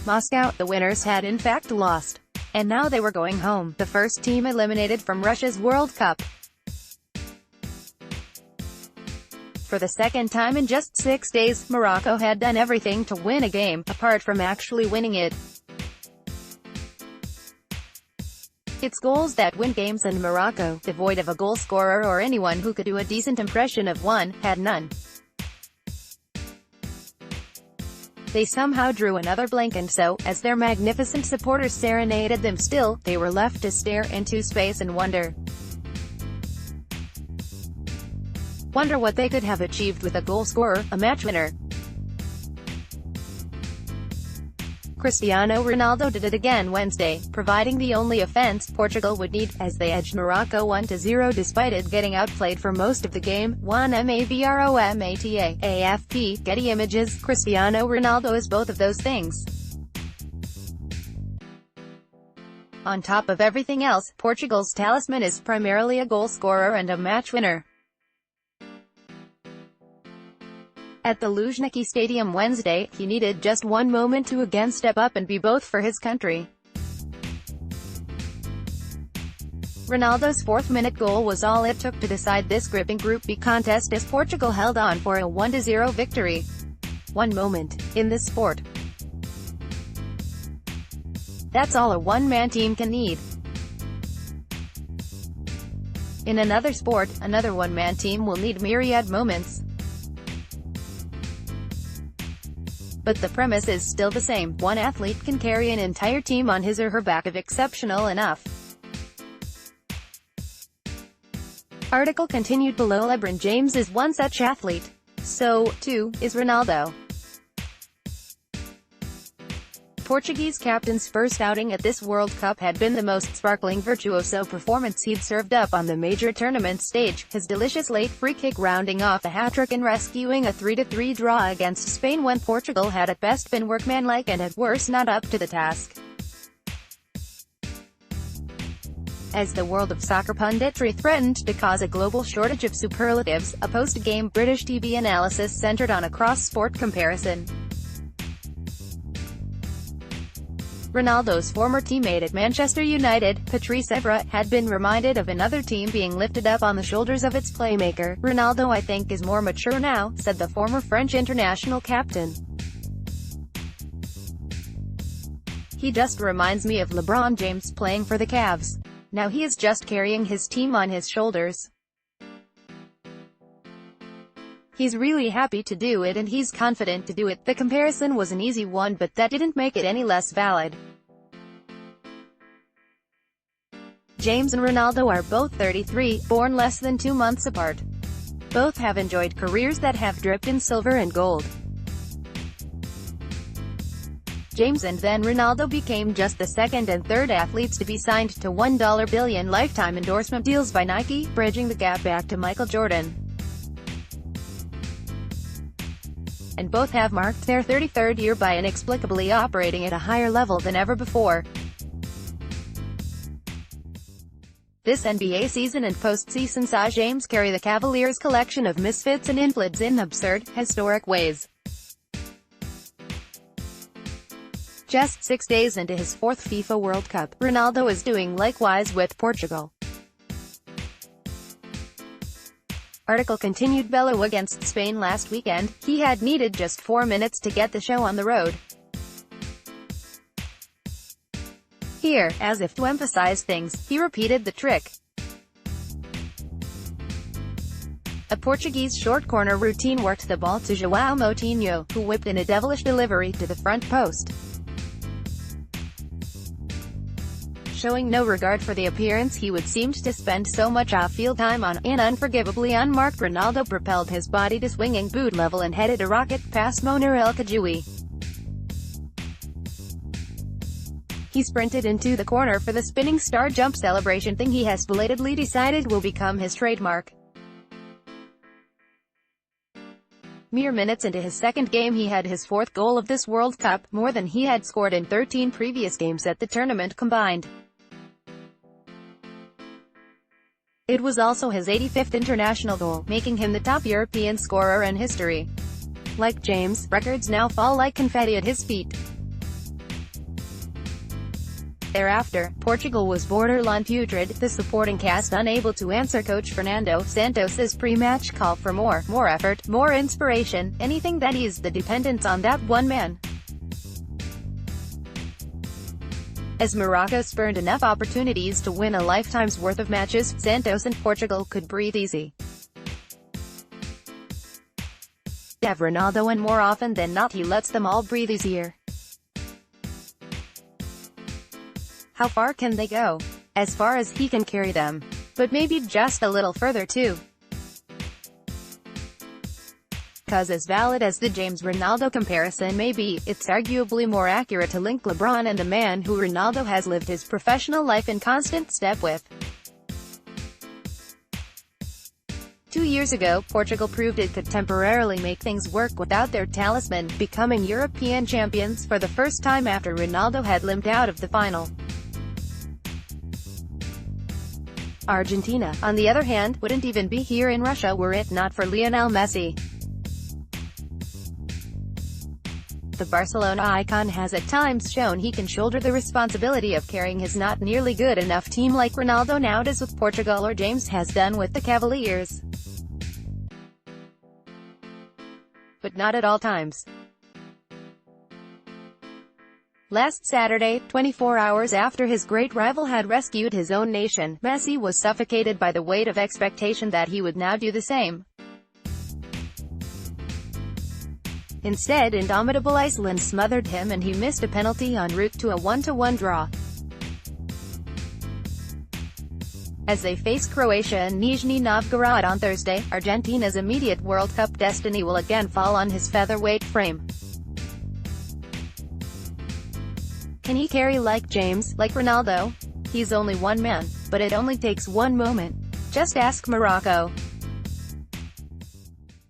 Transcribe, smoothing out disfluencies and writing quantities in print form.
Moscow, the winners had in fact lost. And now they were going home, the first team eliminated from Russia's World Cup. For the second time in just 6 days, Morocco had done everything to win a game, apart from actually winning it. It's goals that win games, and Morocco, devoid of a goal scorer or anyone who could do a decent impression of one, had none. They somehow drew another blank, and so, as their magnificent supporters serenaded them still, they were left to stare into space and wonder what they could have achieved with a goal scorer, a match winner. Cristiano Ronaldo did it again Wednesday, providing the only offense Portugal would need, as they edged Morocco 1-0 despite it getting outplayed for most of the game. 1 Mavromata, AFP, Getty Images. Cristiano Ronaldo is both of those things. On top of everything else, Portugal's talisman is primarily a goal scorer and a match winner. At the Luzhniki Stadium Wednesday, he needed just one moment to again step up and be both for his country. Ronaldo's fourth-minute goal was all it took to decide this gripping Group B contest as Portugal held on for a 1-0 victory. One moment, in this sport. That's all a one-man team can need. In another sport, another one-man team will need myriad moments. But the premise is still the same: one athlete can carry an entire team on his or her back if exceptional enough. Article continued below. LeBron James is one such athlete. So, too, is Ronaldo. Portuguese captain's first outing at this World Cup had been the most sparkling virtuoso performance he'd served up on the major tournament stage, his delicious late free kick rounding off a hat-trick and rescuing a 3-3 draw against Spain when Portugal had at best been workmanlike and at worst not up to the task. As the world of soccer punditry threatened to cause a global shortage of superlatives, a post-game British TV analysis centered on a cross-sport comparison. Ronaldo's former teammate at Manchester United, Patrice Evra, had been reminded of another team being lifted up on the shoulders of its playmaker. "Ronaldo, I think, is more mature now," said the former French international captain. "He just reminds me of LeBron James playing for the Cavs. Now he is just carrying his team on his shoulders. He's really happy to do it and he's confident to do it." The comparison was an easy one, but that didn't make it any less valid. James and Ronaldo are both 33, born less than 2 months apart. Both have enjoyed careers that have dripped in silver and gold. James and then Ronaldo became just the second and third athletes to be signed to $1 billion lifetime endorsement deals by Nike, bridging the gap back to Michael Jordan. And both have marked their 33rd year by inexplicably operating at a higher level than ever before. This NBA season and postseason saw James carry the Cavaliers' collection of misfits and invalids in absurd, historic ways. Just 6 days into his fourth FIFA World Cup, Ronaldo is doing likewise with Portugal. Article continued. Bellew against Spain last weekend, he had needed just 4 minutes to get the show on the road. Here, as if to emphasize things, he repeated the trick. A Portuguese short corner routine worked the ball to João Moutinho, who whipped in a devilish delivery to the front post. Showing no regard for the appearance he would seem to spend so much off-field time on, and unforgivably unmarked, Ronaldo propelled his body to swinging boot level and headed a rocket past Moner El Khajoui. He sprinted into the corner for the spinning star jump celebration thing he has belatedly decided will become his trademark. Mere minutes into his second game he had his fourth goal of this World Cup, more than he had scored in 13 previous games at the tournament combined. It was also his 85th international goal, making him the top European scorer in history. Like James, records now fall like confetti at his feet. Thereafter, Portugal was borderline putrid, the supporting cast unable to answer coach Fernando Santos's pre-match call for more effort, more inspiration, anything that eased the dependence on that one man. As Morocco spurned enough opportunities to win a lifetime's worth of matches, Santos and Portugal could breathe easy. They have Ronaldo, and more often than not he lets them all breathe easier. How far can they go? As far as he can carry them. But maybe just a little further too. Cause as valid as the James Ronaldo comparison may be, it's arguably more accurate to link LeBron and the man who Ronaldo has lived his professional life in constant step with. 2 years ago, Portugal proved it could temporarily make things work without their talisman, becoming European champions for the first time after Ronaldo had limped out of the final. Argentina, on the other hand, wouldn't even be here in Russia were it not for Lionel Messi. The Barcelona icon has at times shown he can shoulder the responsibility of carrying his not nearly good enough team like Ronaldo now does with Portugal or James has done with the Cavaliers. But not at all times. Last Saturday, 24 hours after his great rival had rescued his own nation, Messi was suffocated by the weight of expectation that he would now do the same. Instead, indomitable Iceland smothered him and he missed a penalty en route to a 1-1 draw. As they face Croatia in Nizhny Novgorod on Thursday, Argentina's immediate World Cup destiny will again fall on his featherweight frame. Can he carry like James, like Ronaldo? He's only one man, but it only takes one moment. Just ask Morocco.